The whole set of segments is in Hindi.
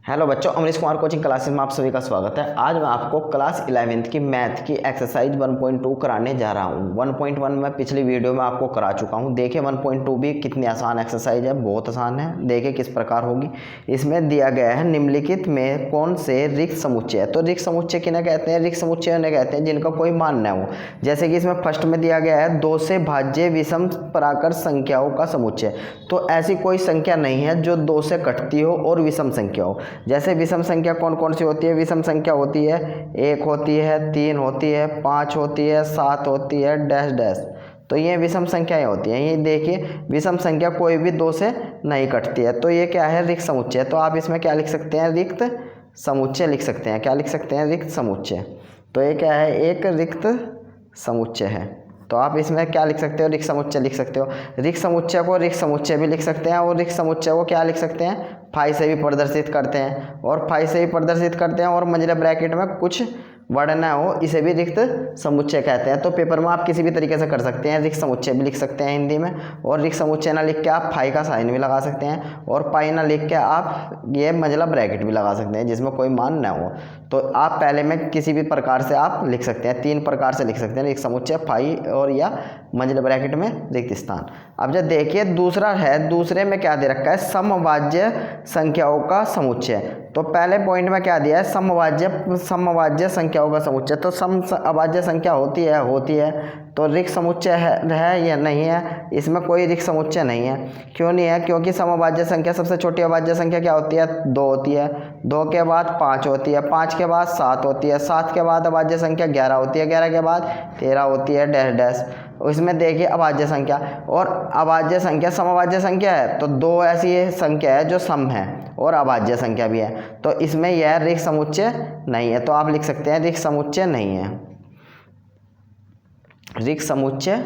हेलो बच्चों, अमरीश कुमार कोचिंग क्लासेस में आप सभी का स्वागत है। आज मैं आपको क्लास 11th की मैथ की एक्सरसाइज 1.2 कराने जा रहा हूँ। 1.1 मैं पिछली वीडियो में आपको करा चुका हूँ। देखिए 1.2 भी कितनी आसान एक्सरसाइज है, बहुत आसान है। देखिए किस प्रकार होगी। इसमें दिया गया है निम्नलिखित में कौन से रिक्त समुच्चय है। तो रिक्त समुच्चय किन्हें कहते हैं? रिक्त समुच्चय उन्हें कहते हैं जिनका कोई मान न हो। जैसे कि इसमें फर्स्ट में दिया गया है 2 से भाज्य विषम प्राकृत संख्याओं का समुच्चय। तो ऐसी कोई संख्या नहीं है जो 2 से कटती हो और विषम संख्या हो। जैसे विषम संख्या कौन कौन सी होती है? विषम संख्या होती है 1 होती है, 3 होती है, 5 होती है, 7 होती है, डैश डैश। तो ये विषम संख्याएं होती हैं। ये देखिए विषम संख्या कोई भी 2 से नहीं कटती है। तो ये क्या है? रिक्त समुच्चय। तो आप इसमें क्या लिख सकते हैं? रिक्त समुच्चय लिख सकते हैं। क्या लिख सकते हैं? रिक्त समुच्चय। तो ये क्या है? एक रिक्त समुच्चय है। तो आप इसमें क्या लिख सकते हो? रिक्त समुच्चय लिख सकते हो। रिक्त समुच्चय को रिक्त समुच्चय भी लिख सकते हैं और रिक्त समुच्चय को क्या लिख सकते हैं? फाई से भी प्रदर्शित करते हैं और फाई से भी प्रदर्शित करते हैं और मंझले ब्रैकेट में कुछ वर्ण ना हो, इसे भी रिक्त समुच्चय कहते हैं। तो पेपर में आप किसी भी तरीके से कर सकते हैं। रिक्त समुच्चय भी लिख सकते हैं हिंदी में, और रिक्त समुच्चय ना लिख के आप फाई का साइन भी लगा सकते हैं, और पाई ना लिख के आप ये मंझला ब्रैकेट भी लगा सकते हैं जिसमें कोई मान ना हो। तो आप पहले में किसी भी प्रकार से आप लिख सकते हैं। 3 प्रकार से लिख सकते हैं: रिक्त समुच्चय, फाई और या मंझले ब्रैकेट में रिक्त स्थान। अब जब देखिए दूसरा है, दूसरे में क्या दे रखा है? समभाज्य संख्याओं का समुच्चय। तो पहले पॉइंट में क्या दिया है? समभाज्य संख्याओं का समुच्चय। तो अभाज्य संख्या होती है। तो रिक्त समुच्चय है या नहीं है? इसमें कोई रिक्त समुच्चय नहीं है। क्यों नहीं है? क्योंकि समभाज्य संख्या सबसे छोटी अभाज्य संख्या क्या होती है? 2 होती है। 2 के बाद 5 होती है। 5 के बाद 7 होती है। 7 के बाद अभाज्य संख्या 11 होती है। 11 के बाद 13 होती है, डैश डैश। इसमें देखिए अभाज्य संख्या और अभाज्य संख्या समभाज्य संख्या है। तो 2 ऐसी संख्या है जो सम है और अभाज्य संख्या भी है। तो इसमें यह रिक्त समुच्चय नहीं है। तो आप लिख सकते हैं रिक्त समुच्चय नहीं है। रिक्त समुच्चय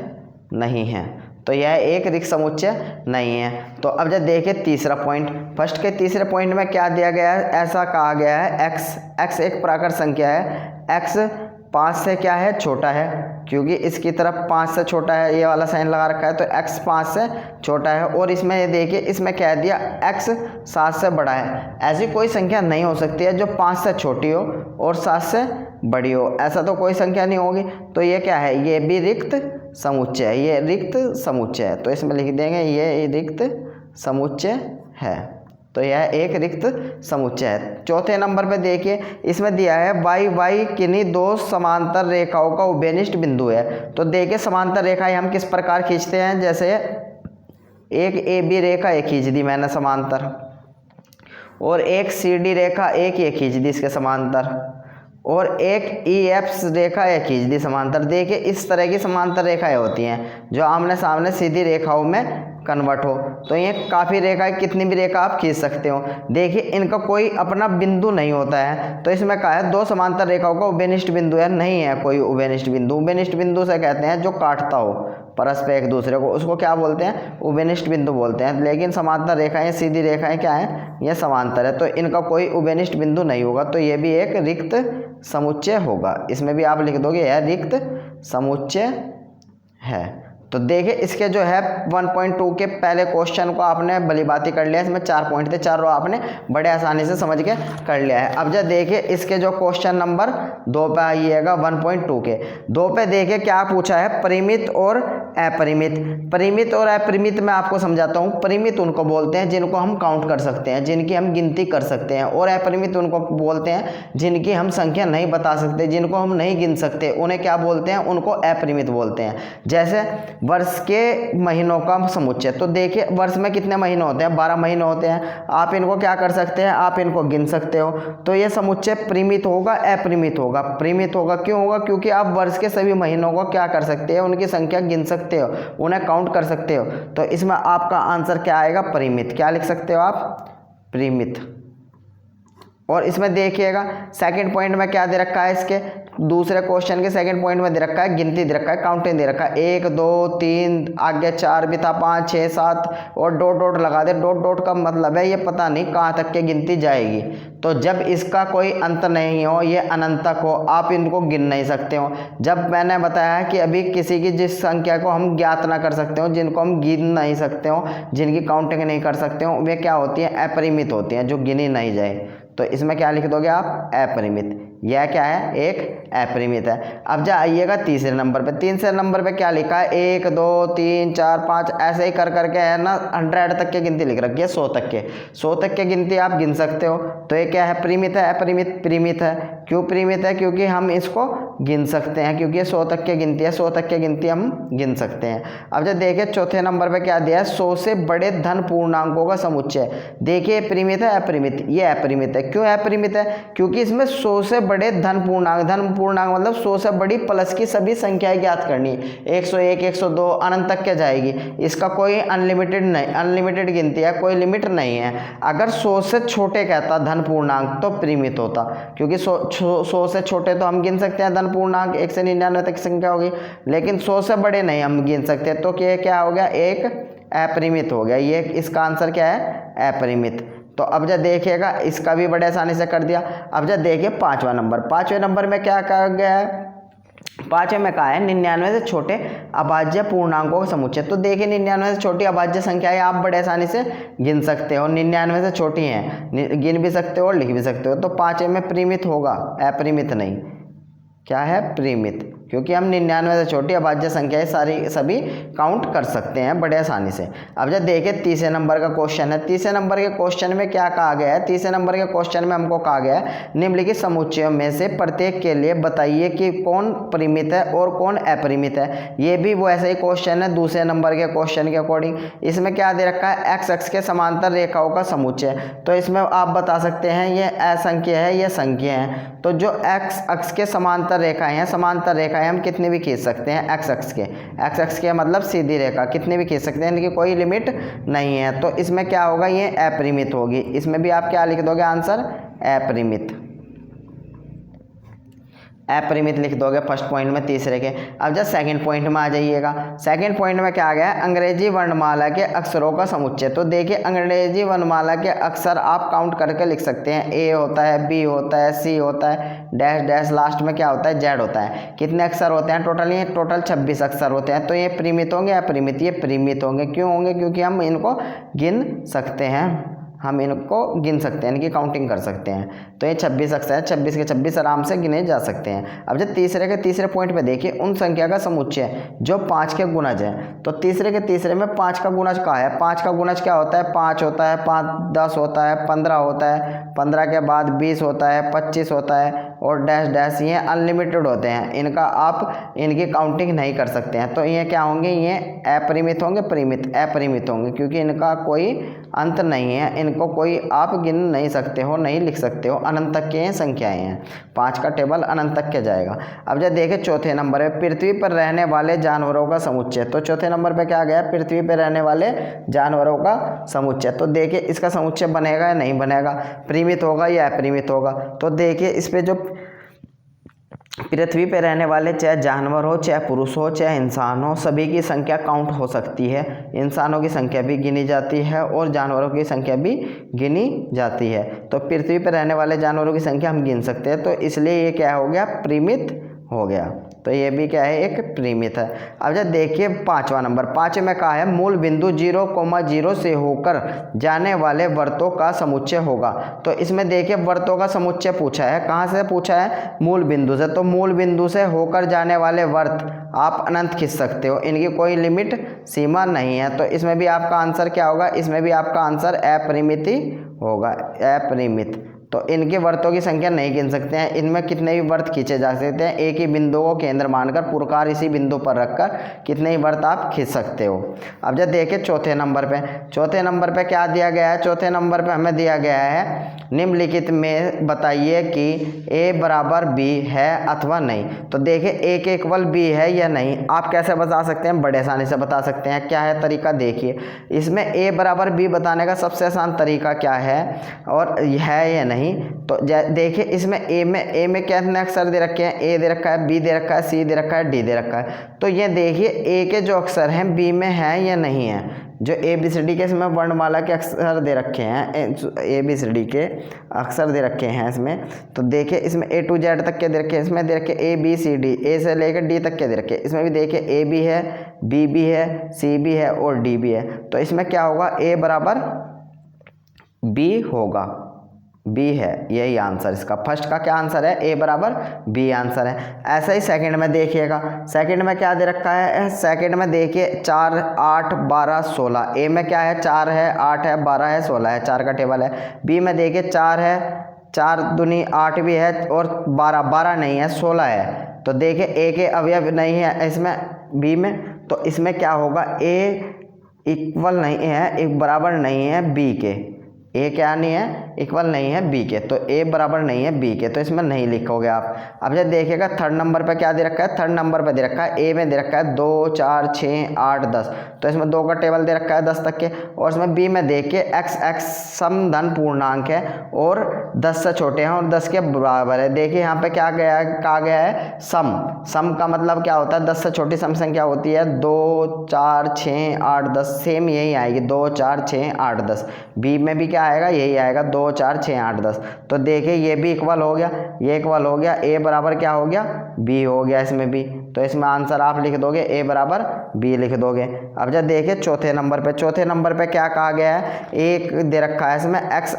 नहीं है। तो यह एक रिक्त समुच्चय नहीं है। तो अब जब देखिए तीसरा पॉइंट, फर्स्ट के तीसरे पॉइंट में क्या दिया गया है? ऐसा कहा गया है x एक प्राकृत संख्या है। x 5 से क्या है? छोटा है, क्योंकि इसकी तरफ 5 से छोटा है, ये वाला साइन लगा रखा है। तो x 5 से छोटा है। और इसमें ये देखिए इसमें क्या दिया? x 7 से बड़ा है। ऐसी कोई संख्या नहीं हो सकती है जो 5 से छोटी हो और 7 से बड़ी हो। ऐसा तो कोई संख्या नहीं होगी। तो ये क्या है? ये भी रिक्त समुच्चय है। ये रिक्त समुच्चय है। तो इसमें लिख देंगे ये रिक्त समुच्चय है। तो यह एक रिक्त समुच्चय है। चौथे नंबर पे देखिए इसमें दिया है y किन्हीं 2 समांतर रेखाओं का उभयनिष्ठ बिंदु है। तो देखिए समांतर रेखाएं हम किस प्रकार खींचते हैं? जैसे एक AB रेखा एक खींच दी मैंने समांतर, और एक CD रेखा एक ये खींच दी इसके समांतर, और एक EF रेखा एक खींच दी समांतर। देखिए इस तरह की समांतर रेखाएं होती हैं जो आमने सामने सीधी रेखाओं में कन्वर्ट हो। तो ये काफ़ी रेखाएं, कितनी भी रेखा आप खींच सकते हो। देखिए इनका कोई अपना बिंदु नहीं होता है। तो इसमें कहा है 2 समांतर रेखाओं का उभयनिष्ठ बिंदु है। नहीं है कोई उभयनिष्ठ बिंदु। उभयनिष्ठ बिंदु से कहते हैं जो काटता हो परस्पर एक दूसरे को, उसको क्या बोलते हैं? उभयनिष्ठ बिंदु बोलते हैं। लेकिन समांतर रेखाएं, सीधी रेखाएं क्या है? ये समांतर है। तो इनका कोई उभयनिष्ठ बिंदु नहीं होगा। तो ये भी एक रिक्त समुच्चय होगा। इसमें भी आप लिख दोगे यह रिक्त समुच्चय है। तो देखिए इसके जो है 1.2 के पहले क्वेश्चन को आपने भलीभांति कर लिया। इसमें 4 पॉइंट थे, चारों आपने बड़े आसानी से समझ के कर लिया है। अब जब देखिए इसके जो क्वेश्चन नंबर 2 पे आइएगा 1.2 के 2 पे देखिए क्या पूछा है? परिमित और अपरिमित। परिमित और अपरिमित मैं आपको समझाता हूँ। परिमित उनको बोलते हैं जिनको हम काउंट कर सकते हैं, जिनकी हम गिनती कर सकते हैं, और अपरिमित उनको बोलते हैं जिनकी हम संख्या नहीं बता सकते, जिनको हम नहीं गिन सकते। उन्हें क्या बोलते हैं? उनको अपरिमित बोलते हैं। जैसे वर्ष के महीनों का समुच्चय। तो देखिए वर्ष में कितने महीने होते हैं? 12 महीने होते हैं। आप इनको क्या कर सकते हैं? आप इनको गिन सकते हो। तो ये समुच्चय परिमित होगा, अपरिमित होगा? परिमित होगा। क्यों होगा? क्योंकि आप वर्ष के सभी महीनों को क्या कर सकते हो? उनकी संख्या गिन सकते हो, उन्हें काउंट कर सकते हो। तो इसमें आपका आंसर क्या आएगा? परिमित। क्या लिख सकते हो आप? परिमित। और इसमें देखिएगा सेकंड पॉइंट में क्या दे रखा है? इसके दूसरे क्वेश्चन के सेकंड पॉइंट में दे रखा है गिनती दे रखा है, काउंटिंग दे रखा है। 1 2 3 आगे 4 भी था, 5 6 7 और डॉट डॉट लगा दे। डॉट डॉट का मतलब है ये पता नहीं कहाँ तक के गिनती जाएगी। तो जब इसका कोई अंत नहीं हो, ये अनंतक हो, आप इनको गिन नहीं सकते हो। जब मैंने बताया कि अभी किसी की जिस संख्या को हम ज्ञात ना कर सकते हो, जिनको हम गिन नहीं सकते हो, जिनकी काउंटिंग नहीं कर सकते हो, वे क्या होती हैं? अपरिमित होती हैं, जो गिनी नहीं जाए। तो इसमें क्या लिख दोगे आप, अपरिमित। यह क्या है, एक अपरिमित है। अब जाइएगा तीसरे नंबर पे। तीसरे नंबर पे क्या लिखा है, 1 2 3 4 5 ऐसे ही कर करके है ना 100 तक की गिनती लिख रखी है, 100 तक के, 100 तक की गिनती आप गिन सकते हो। तो ये क्या है, परिमित है, अपरिमित, परिमित है। क्यों परिमित है, क्योंकि हम इसको गिन सकते हैं, क्योंकि ये 100 तक की गिनती है, 100 तक की गिनती हम गिन सकते हैं। अब जब देखिए चौथे नंबर पे क्या दिया है, 100 से बड़े धन पूर्णांकों का समुच्चय। देखिए परिमित है, अपरिमित, ये अपरिमित है। क्यों अपरिमित है, क्योंकि इसमें 100 से बड़े धन पूर्णांक मतलब 100 से बड़ी प्लस की सभी संख्याएं ज्ञात करनी, 101 102 अनंत तक के जाएगी। इसका कोई अनलिमिटेड नहीं, अनलिमिटेड गिनती है, कोई लिमिट नहीं है। अगर 100 से छोटे कहता धन पूर्णांक तो परिमित होता, क्योंकि 100 से छोटे तो हम गिन सकते हैं धन पूर्णांक, 1 से 99 तक की संख्या होगी, लेकिन 100 से बड़े नहीं हम गिन सकते। तो क्या हो गया, एक अपरिमित हो गया। ये इसका आंसर क्या है, अपरिमित। तो अब जब देखिएगा इसका भी बड़े आसानी से कर दिया। अब जब देखिए पांचवा नंबर, पांचवें नंबर में क्या कहा गया है, पांचवें में कहा है 99 से छोटे अभाज्य पूर्णांकों का समुच्चय। तो देखिए 99 से छोटी अभाज्य संख्याएं आप बड़े आसानी से गिन सकते हो, 99 से छोटी हैं, गिन भी सकते हो और लिख भी सकते हो। तो पांचवें में परिमित होगा, अपरिमित नहीं। क्या है, परिमित, क्योंकि हम 99 से छोटी अभाज्य संख्याएं सभी काउंट कर सकते हैं बड़े आसानी से। अब जब देखिए तीसरे नंबर का क्वेश्चन है। तीसरे नंबर के क्वेश्चन में क्या कहा गया है, तीसरे नंबर के क्वेश्चन में हमको कहा गया है निम्नलिखित समुच्चयों में से प्रत्येक के लिए बताइए कि कौन परिमित है और कौन अपरिमित है। ये भी वो ऐसा ही क्वेश्चन है दूसरे नंबर के क्वेश्चन के अकॉर्डिंग। इसमें क्या दे रखा है, एक्स अक्ष के समांतर रेखाओं का समुच्चय। तो इसमें आप बता सकते हैं ये असंख्य है, ये संख्य है। तो जो एक्स अक्ष के समांतर रेखाएं हैं, समांतर रेखाएं हम कितने भी खींच सकते हैं एक्स अक्ष के मतलब सीधी रेखा कितने भी खींच सकते हैं, इनकी कोई लिमिट नहीं है। तो इसमें क्या होगा, ये अपरिमित होगी। इसमें भी आप क्या लिख दोगे आंसर, अपरिमित, अपरिमित लिख दोगे फर्स्ट पॉइंट में तीसरे के। अब जब सेकंड पॉइंट में आ जाइएगा। सेकंड पॉइंट में क्या आ गया, अंग्रेजी वर्णमाला के अक्षरों का समुच्चय। तो देखिए अंग्रेजी वर्णमाला के अक्षर आप काउंट करके लिख सकते हैं। ए होता है, बी होता है, सी होता है, डैश डैश लास्ट में क्या होता है, जेड होता है। कितने अक्षर होते हैं टोटल, ये टोटल 26 अक्षर होते हैं। तो ये परिमित होंगे, अपरिमित, ये परिमित होंगे। क्यों होंगे, क्योंकि हम इनको गिन सकते हैं, हम इनको गिन सकते हैं, इनकी काउंटिंग कर सकते हैं। तो ये 26 अक्षर है, 26 के 26 आराम से गिने जा सकते हैं। अब जब तीसरे के तीसरे पॉइंट पे देखिए उन संख्या का समुच्चय जो 5 के गुणज है। तो तीसरे के तीसरे में 5 का गुणज कहा है, 5 का गुणज क्या होता है, 5 होता है, 5 10 होता है, 15 होता है, 15 के बाद 20 होता है, 25 होता है और डैश डैश, ये अनलिमिटेड होते हैं। इनका आप इनकी काउंटिंग नहीं कर सकते हैं। तो ये क्या होंगे, ये अपरिमित होंगे, परिमित, अपरिमित होंगे, क्योंकि इनका कोई अंत नहीं है, इनको कोई आप गिन नहीं सकते हो, नहीं लिख सकते हो। अनंत तक के संख्याएं हैं, 5 का टेबल अनंत तक के जाएगा। अब जब देखें चौथे नंबर पे, पृथ्वी पर रहने वाले जानवरों का समुच्चय। तो चौथे नंबर पे क्या गया, पृथ्वी पर रहने वाले जानवरों का समुच्चय। तो देखिए इसका समुच्चय बनेगा या नहीं बनेगा, परिमित होगा या अपरिमित होगा। तो देखिए इस पे जो पृथ्वी पे रहने वाले चाहे जानवर हो, चाहे पुरुष हो, चाहे इंसान हो, सभी की संख्या काउंट हो सकती है। इंसानों की संख्या भी गिनी जाती है और जानवरों की संख्या भी गिनी जाती है। तो पृथ्वी पे रहने वाले जानवरों की संख्या हम गिन सकते हैं। तो इसलिए ये क्या हो गया, परिमित हो गया। तो ये भी क्या है, एक परिमित है। अब जब देखिए पांचवा नंबर, पांचवें में कहा है मूल बिंदु 0,0 से होकर जाने वाले वृत्तों का समुच्चय होगा। तो इसमें देखिए वृत्तों का समुच्चय पूछा है, कहाँ से पूछा है, मूल बिंदु से। तो मूल बिंदु से होकर जाने वाले वृत्त आप अनंत खींच सकते हो, इनकी कोई लिमिट सीमा नहीं है। तो इसमें भी आपका आंसर क्या होगा, इसमें भी आपका आंसर अपरिमित ही होगा, अपरिमित। तो इनके वृत्तों की संख्या नहीं गिन सकते हैं, इनमें कितने भी वृत्त खींचे जा सकते हैं। एक ही बिंदु को केंद्र मानकर पुरकार इसी बिंदु पर रखकर कितने ही वृत्त आप खींच सकते हो। अब जब देखिए चौथे नंबर पे, चौथे नंबर पे क्या दिया गया है, चौथे नंबर पे हमें दिया गया है निम्नलिखित में बताइए कि ए बराबर बी है अथवा नहीं। तो देखिए ए के इक्वल बी है या नहीं, आप कैसे बता सकते हैं, बड़े आसानी से बता सकते हैं। क्या है तरीका, देखिए इसमें ए बराबर बी बताने का सबसे आसान तरीका क्या है और है या नहीं। तो देखिए इसमें ए में कितने अक्षर दे रखे हैं, ए दे रखा है, बी दे रखा है, सी दे रखा है, डी दे रखा है। तो ये देखिए ए के जो अक्षर हैं बी में है या नहीं है। जो ए बी सी डी के इसमें वर्णमाला के अक्षर दे रखे हैं, ए बी सी डी के अक्षर दे रखे हैं इसमें। तो देखिए इसमें ए टू जेड तक के दे रखे हैं, इसमें दे रखे ए बी सी डी, ए से लेकर डी तक के दे रखे हैं। इसमें भी देखिए ए भी है, बी भी है, सी भी है और डी भी है। तो इसमें क्या होगा, ए बराबर बी होगा, बी है, यही आंसर इसका। फर्स्ट का क्या आंसर है, ए बराबर बी आंसर है। ऐसा ही सेकंड में देखिएगा, सेकंड में क्या दे रखा है, सेकंड में देखिए 4 8 12 16, ए में क्या है 4 है 8 है 12 है 16 है, 4 का टेबल है। बी में देखिए 4 है, 4 दूनी 8 भी है और 12 नहीं है 16 है। तो देखिए ए के अवयव नहीं है इसमें बी में, तो इसमें क्या होगा, ए इक्वल नहीं है, एक बराबर नहीं है बी के, ए क्या नहीं है, इक्वल नहीं है बी के, तो ए बराबर नहीं है बी के, तो इसमें नहीं लिखोगे आप। अब जब देखिएगा थर्ड नंबर पे क्या दे रखा है, थर्ड नंबर पे दे रखा है, ए में दे रखा है 2 4 6 8 10, तो इसमें 2 का टेबल दे रखा है 10 तक के। और इसमें बी में देखिए x सम धन पूर्णांक है और 10 से छोटे हैं और 10 के बराबर है। देखिए यहाँ पे क्या गया है, कहा गया है सम, सम का मतलब क्या होता है, 10 से छोटी सम संख्या होती है 2 4 6 8 10, सेम यही आएगी 2 4 6 8 10। बी में भी क्या आएगा, यही आएगा 2 4 6 8 10। तो देखिए ये भी इक्वल हो गया, ये इक्वल हो गया, ए बराबर क्या हो गया, बी हो गया इसमें भी। तो इसमें आंसर आप लिख दोगे ए बराबर बी लिख दोगे। अब जब देखिए चौथे नंबर पे, चौथे नंबर पे क्या कहा गया है, एक दे रखा है इसमें x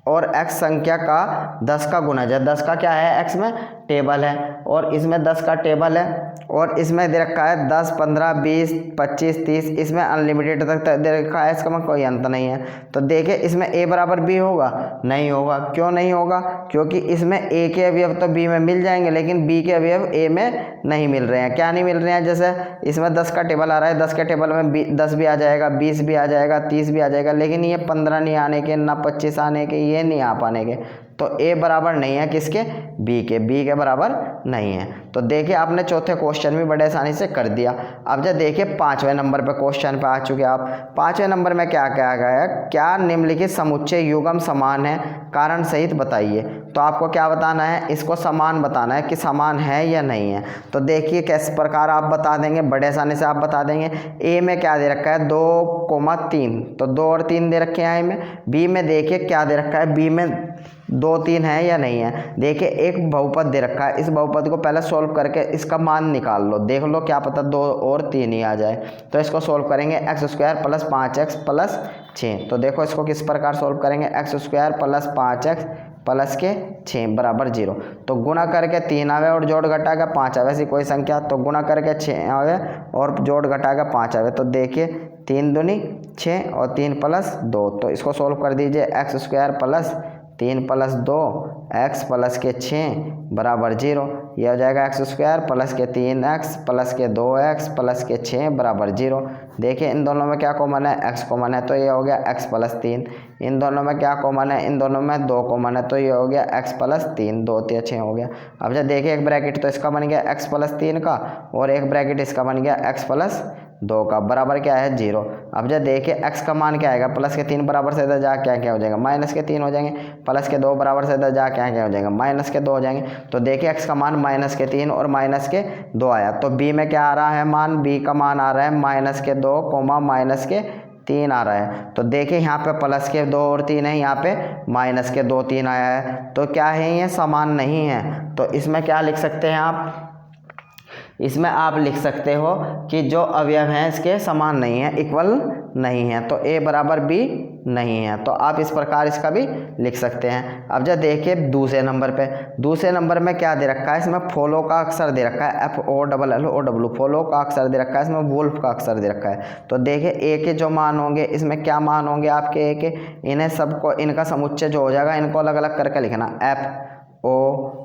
और x संख्या का 10 का गुणज है। 10 का क्या है, x में टेबल है और इसमें 10 का टेबल है और इसमें दे रखा है 10 15 20 25 30, इसमें अनलिमिटेड तक दे रखा है, इसका कोई अंत नहीं है। तो देखिए इसमें a बराबर b होगा, नहीं होगा। क्यों नहीं होगा, क्योंकि इसमें a के अवयव तो b में मिल जाएंगे लेकिन b के अवयव a में नहीं मिल रहे हैं। क्या नहीं मिल रहे हैं, जैसे इसमें 10 का टेबल आ रहा है, 10 के टेबल में 10 भी आ जाएगा, 20 भी आ जाएगा, 30 भी आ जाएगा, लेकिन ये 15 नहीं आने के, ना 25 आने के, ये नहीं आ पाने के। तो ए बराबर नहीं है किसके, बी के, बी के बराबर नहीं है। तो देखिए आपने चौथे क्वेश्चन भी बड़े आसानी से कर दिया। अब जब देखिए पांचवें नंबर पे क्वेश्चन पे आ चुके आप। पांचवें नंबर में क्या क्या गया है, क्या निम्नलिखित समुच्चय युग्म समान है, कारण सहित बताइए। तो आपको क्या बताना है, इसको समान बताना है कि समान है या नहीं है। तो देखिए किस प्रकार आप बता देंगे, बड़े आसानी से आप बता देंगे। ए में क्या दे रखा है 2,3, तो 2 और 3 दे रखे हैं ए में। बी में देखिए क्या दे रखा है, बी में 2 3 है या नहीं है। देखिए एक बहुपद दे रखा है, इस बहुपद को पहले सोल्व करके इसका मान निकाल लो, देख लो क्या पता 2 और 3 ही आ जाए। तो इसको सोल्व करेंगे x² + 5x + 6। तो देखो इसको किस प्रकार सोल्व करेंगे, x² + 5x + 6 बराबर 0। तो गुणा करके 3 आवे और जोड़ घटा के 5 आवे, ऐसी कोई संख्या, तो गुणा करके 6 आवे और जोड़ घटा के 5 आवे। तो देखिए 3 दूनी 6 और 3 + 2, तो इसको सोल्व कर दीजिए। x² + 3 + 2 x + 6 बराबर 0। यह हो जाएगा x² + 3x + 2x + 6 बराबर 0। देखिए इन दोनों में क्या कॉमन है, x कॉमन है, तो ये हो गया x + 3। इन दोनों में क्या कॉमन है, इन दोनों में 2 कॉमन है, तो ये हो गया x + 3, 2 3 6 हो गया। अब जब देखिए एक ब्रैकेट तो इसका बन गया x + 3 का और एक ब्रैकेट इसका बन गया x + 2 का, बराबर क्या है 0। अब जब देखिए x का मान क्या आएगा, +3 बराबर से इधर जा क्या हो जाएगा, -3 हो जाएंगे, +2 बराबर से इधर जा क्या हो जाएगा, -2 हो जाएंगे। तो देखिए x का मान -3 और -2 आया। तो b में क्या आ रहा है मान, b का मान आ रहा है -2, -3 आ रहा है। तो देखिए यहाँ पे +2 और 3 है, यहाँ पे -2 3 आया है। तो क्या है, ये समान नहीं है। तो इसमें क्या लिख सकते हैं आप, इसमें आप लिख सकते हो कि जो अवयव हैं इसके समान नहीं है, इक्वल नहीं है। तो ए बराबर बी नहीं है। तो आप इस प्रकार इसका भी लिख सकते हैं। अब जब देखिए दूसरे नंबर पे, दूसरे नंबर में क्या दे रखा है, इसमें फॉलो का अक्षर दे रखा है, FOLLOW, फॉलो का अक्षर दे रखा है, इसमें वुल्फ का अक्षर दे रखा है। तो देखिए ए के जो मान होंगे, इसमें क्या मान होंगे आपके ए के, इन्हें सबको, इनका समुच्चय जो हो जाएगा इनको अलग अलग करके लिखना, FO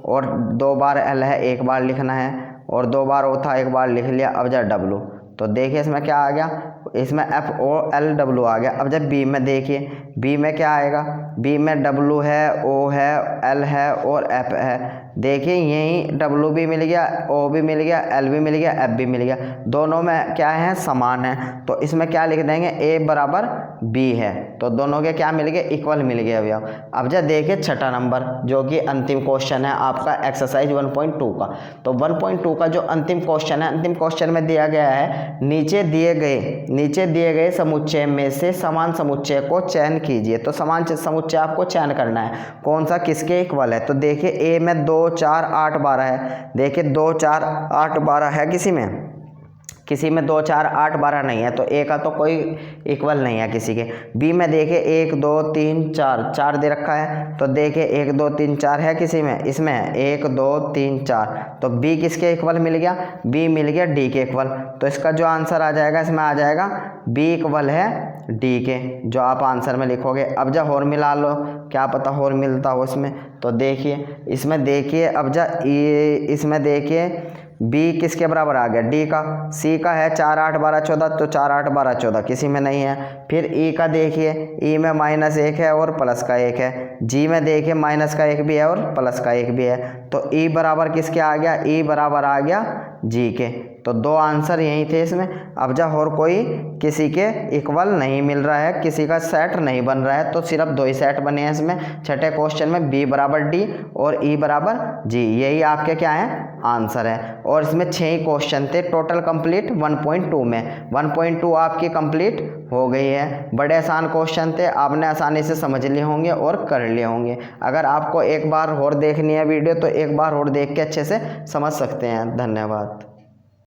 और 2 बार L है, 1 बार लिखना है, और 2 बार O था, 1 बार लिख लिया। अब जब W, तो देखिए इसमें क्या आ गया, इसमें FOLW आ गया। अब जब B में देखिए, B में क्या आएगा, B में W है, O है, L है और F है। देखिए यही W भी मिल गया, O भी मिल गया, L भी मिल गया, F भी मिल गया, दोनों में क्या है, समान है। तो इसमें क्या लिख देंगे, A बराबर B है। तो दोनों के क्या मिल गए, इक्वल मिल गए अवयव। अब जब देखिए छठा नंबर, जो कि अंतिम क्वेश्चन है आपका एक्सरसाइज 1.2 का। तो 1.2 का जो अंतिम क्वेश्चन है, अंतिम क्वेश्चन में दिया गया है, नीचे दिए गए समुच्चय में से समान समुच्चय को चयन कीजिए। तो समान समुच्चय आपको चयन करना है, कौन सा किसके इक्वल है। तो देखिए ए में 2 4 8 12 है, देखिए 2 4 8 12 है किसी में, किसी में 2 4 8 12 नहीं है, तो ए का तो कोई इक्वल नहीं है किसी के। बी में देखिए 1 2 3 4 4 दे रखा है, तो देखिए 1 2 3 4 है किसी में, इसमें है 1 2 3 4, तो बी किसके इक्वल मिल गया, बी मिल गया डी के इक्वल। तो इसका जो आंसर आ जाएगा इसमें आ जाएगा बी इक्वल है डी के, जो आप आंसर में लिखोगे। अब जब और मिला लो, क्या पता और मिलता हो इसमें, तो देखिए इसमें देखिए अब जब इसमें देखिए बी किसके बराबर आ गया, डी का। सी का है 4 8 12 14, तो 4 8 12 14 किसी में नहीं है। फिर ई का देखिए, ई में -1 है और प्लस का 1 है। जी में देखिए माइनस का 1 भी है और प्लस का 1 भी है, तो ई बराबर किसके आ गया, ई बराबर आ गया जी के। तो 2 आंसर यही थे इसमें। अब जब और कोई किसी के इक्वल नहीं मिल रहा है, किसी का सेट नहीं बन रहा है, तो सिर्फ 2 ही सेट बने हैं इसमें। छठे क्वेश्चन में बी बराबर डी और ई बराबर जी, यही आपके क्या है आंसर है। और इसमें 6 ही क्वेश्चन थे टोटल कंप्लीट 1.2 में। 1.2 आपकी कंप्लीट हो गई है। बड़े आसान क्वेश्चन थे, आपने आसानी से समझ लिए होंगे और कर लिए होंगे। अगर आपको एक बार और देखनी है वीडियो, तो एक बार और देख के अच्छे से समझ सकते हैं। धन्यवाद।